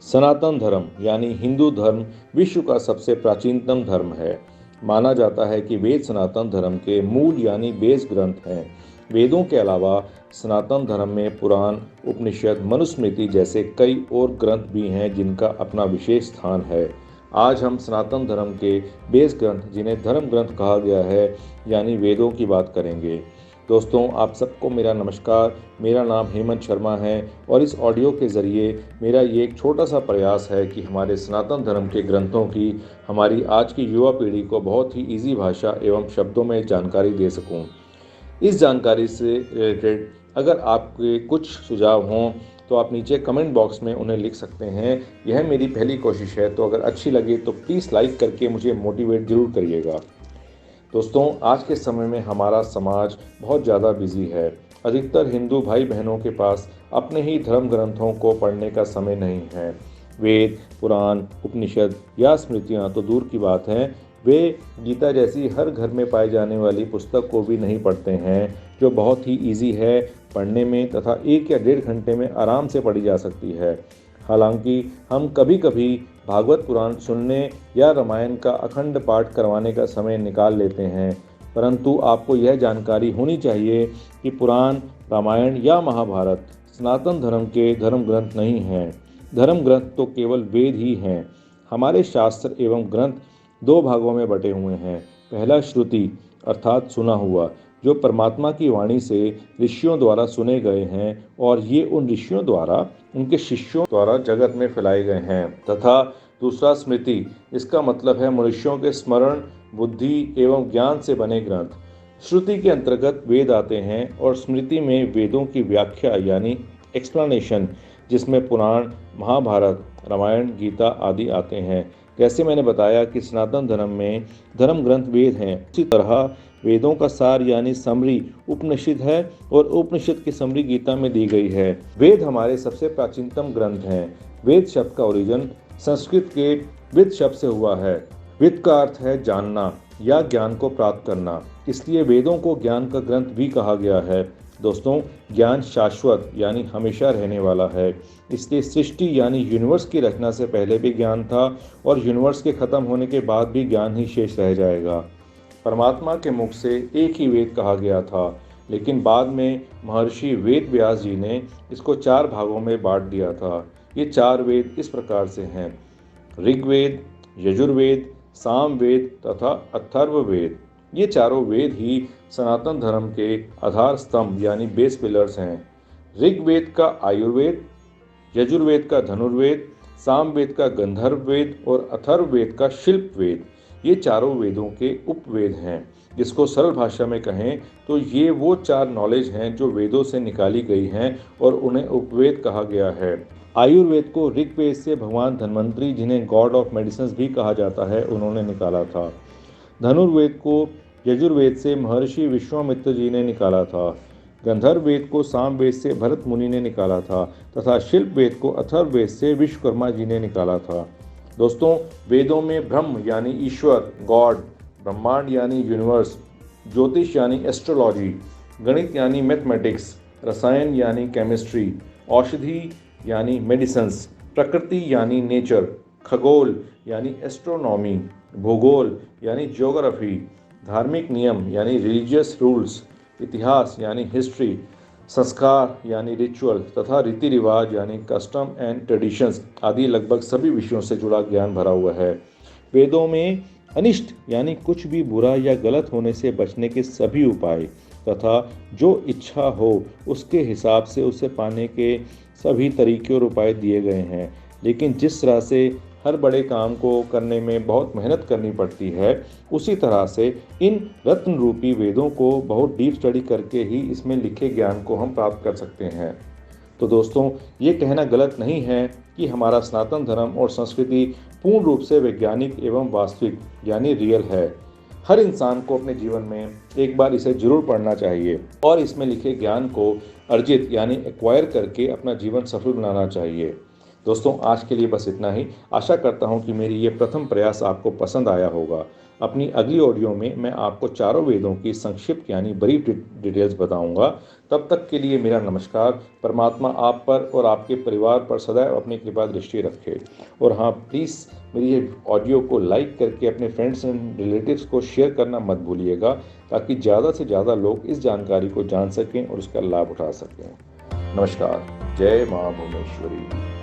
सनातन धर्म यानी हिंदू धर्म विश्व का सबसे प्राचीनतम धर्म है। माना जाता है कि वेद सनातन धर्म के मूल यानी बेस ग्रंथ हैं। वेदों के अलावा सनातन धर्म में पुराण, उपनिषद, मनुस्मृति जैसे कई और ग्रंथ भी हैं जिनका अपना विशेष स्थान है। आज हम सनातन धर्म के बेस ग्रंथ, जिन्हें धर्म ग्रंथ कहा गया है, यानी वेदों की बात करेंगे। दोस्तों, आप सबको मेरा नमस्कार। मेरा नाम हेमंत शर्मा है और इस ऑडियो के ज़रिए मेरा ये एक छोटा सा प्रयास है कि हमारे सनातन धर्म के ग्रंथों की हमारी आज की युवा पीढ़ी को बहुत ही इजी भाषा एवं शब्दों में जानकारी दे सकूं। इस जानकारी से रिलेटेड अगर आपके कुछ सुझाव हों तो आप नीचे कमेंट बॉक्स में उन्हें लिख सकते हैं। यह मेरी पहली कोशिश है, तो अगर अच्छी लगे तो प्लीज़ लाइक करके मुझे मोटिवेट ज़रूर करिएगा। दोस्तों, आज के समय में हमारा समाज बहुत ज़्यादा बिजी है। अधिकतर हिंदू भाई बहनों के पास अपने ही धर्म ग्रंथों को पढ़ने का समय नहीं है। वेद, पुराण, उपनिषद या स्मृतियाँ तो दूर की बात है, वे गीता जैसी हर घर में पाई जाने वाली पुस्तक को भी नहीं पढ़ते हैं, जो बहुत ही इजी है पढ़ने में तथा 1 या 1.5 घंटे में आराम से पढ़ी जा सकती है। हालांकि हम कभी कभी भागवत पुराण सुनने या रामायण का अखंड पाठ करवाने का समय निकाल लेते हैं, परंतु आपको यह जानकारी होनी चाहिए कि पुराण, रामायण या महाभारत सनातन धर्म के धर्म ग्रंथ नहीं हैं। धर्म ग्रंथ तो केवल वेद ही हैं। हमारे शास्त्र एवं ग्रंथ 2 भागों में बटे हुए हैं। पहला श्रुति अर्थात सुना हुआ, जो परमात्मा की वाणी से ऋषियों द्वारा सुने गए हैं और ये उन ऋषियों द्वारा उनके शिष्यों द्वारा जगत में फैलाए गए हैं। तथा दूसरा स्मृति, इसका मतलब है मनुष्यों के स्मरण, बुद्धि एवं ज्ञान से बने ग्रंथ। श्रुति के अंतर्गत वेद आते हैं और स्मृति में वेदों की व्याख्या यानी एक्सप्लेनेशन, जिसमें पुराण, महाभारत, रामायण, गीता आदि आते हैं। जैसे मैंने बताया कि सनातन धर्म में धर्म ग्रंथ वेद हैं, उसी तरह वेदों का सार यानी समरी उपनिषद है और उपनिषद की समरी गीता में दी गई है। वेद हमारे सबसे प्राचीनतम ग्रंथ हैं। वेद शब्द का ओरिजिन संस्कृत के विद शब्द से हुआ है। विद का अर्थ है जानना या ज्ञान को प्राप्त करना, इसलिए वेदों को ज्ञान का ग्रंथ भी कहा गया है। दोस्तों, ज्ञान शाश्वत यानी हमेशा रहने वाला है, इसलिए सृष्टि यानी यूनिवर्स की रचना से पहले भी ज्ञान था और यूनिवर्स के खत्म होने के बाद भी ज्ञान ही शेष रह जाएगा। परमात्मा के मुख से एक ही वेद कहा गया था, लेकिन बाद में महर्षि वेद व्यास जी ने इसको 4 भागों में बांट दिया था। ये 4 वेद इस प्रकार से हैं: ऋग्वेद, यजुर्वेद, सामवेद तथा अथर्ववेद। ये चारों वेद ही सनातन धर्म के आधार स्तंभ यानी बेस पिलर्स हैं। ऋग्वेद का आयुर्वेद, यजुर्वेद का धनुर्वेद, सामवेद का गंधर्व वेद और अथर्ववेद का शिल्प वेद, ये चारों वेदों के उपवेद हैं। जिसको सरल भाषा में कहें तो ये वो 4 नॉलेज हैं जो वेदों से निकाली गई हैं और उन्हें उपवेद कहा गया है। आयुर्वेद को ऋग्वेद से भगवान धन्वंतरी, जिन्हें गॉड ऑफ मेडिसिन भी कहा जाता है, उन्होंने निकाला था। धनुर्वेद को यजुर्वेद से महर्षि विश्वामित्र जी ने निकाला था। गंधर्व वेद को सामवेद से भरत मुनि ने निकाला था तथा शिल्प वेद को अथर्ववेद से विश्वकर्मा जी ने निकाला था। दोस्तों, वेदों में ब्रह्म यानी ईश्वर, गॉड, ब्रह्मांड यानी यूनिवर्स, ज्योतिष यानी एस्ट्रोलॉजी, गणित यानी मैथमेटिक्स, रसायन यानी केमिस्ट्री, औषधि यानी मेडिसिन्स, प्रकृति यानी नेचर, खगोल यानी एस्ट्रोनॉमी, भूगोल यानी ज्योग्राफी, धार्मिक नियम यानी रिलीजियस रूल्स, इतिहास यानी हिस्ट्री, संस्कार यानी रिचुअल तथा रीति रिवाज यानी कस्टम एंड ट्रेडिशंस आदि लगभग सभी विषयों से जुड़ा ज्ञान भरा हुआ है। वेदों में अनिष्ट यानी कुछ भी बुरा या गलत होने से बचने के सभी उपाय तथा जो इच्छा हो उसके हिसाब से उसे पाने के सभी तरीके और उपाय दिए गए हैं। लेकिन जिस तरह से हर बड़े काम को करने में बहुत मेहनत करनी पड़ती है, उसी तरह से इन रत्न रूपी वेदों को बहुत डीप स्टडी करके ही इसमें लिखे ज्ञान को हम प्राप्त कर सकते हैं। तो दोस्तों, ये कहना गलत नहीं है कि हमारा सनातन धर्म और संस्कृति पूर्ण रूप से वैज्ञानिक एवं वास्तविक यानी रियल है। हर इंसान को अपने जीवन में एक बार इसे जरूर पढ़ना चाहिए और इसमें लिखे ज्ञान को अर्जित यानी एक्वायर करके अपना जीवन सफल बनाना चाहिए। दोस्तों, आज के लिए बस इतना ही। आशा करता हूँ कि मेरी ये प्रथम प्रयास आपको पसंद आया होगा। अपनी अगली ऑडियो में मैं आपको चारों वेदों की संक्षिप्त यानी ब्रीफ डिटेल्स बताऊंगा। तब तक के लिए मेरा नमस्कार। परमात्मा आप पर और आपके परिवार पर सदैव अपनी कृपा दृष्टि रखे। और हाँ, प्लीज़ मेरी ये ऑडियो को लाइक करके अपने फ्रेंड्स एंड रिलेटिव्स को शेयर करना मत भूलिएगा, ताकि ज़्यादा से ज़्यादा लोग इस जानकारी को जान सकें और उसका लाभ उठा सकें। नमस्कार। जय माँ भुवनेश्वरी।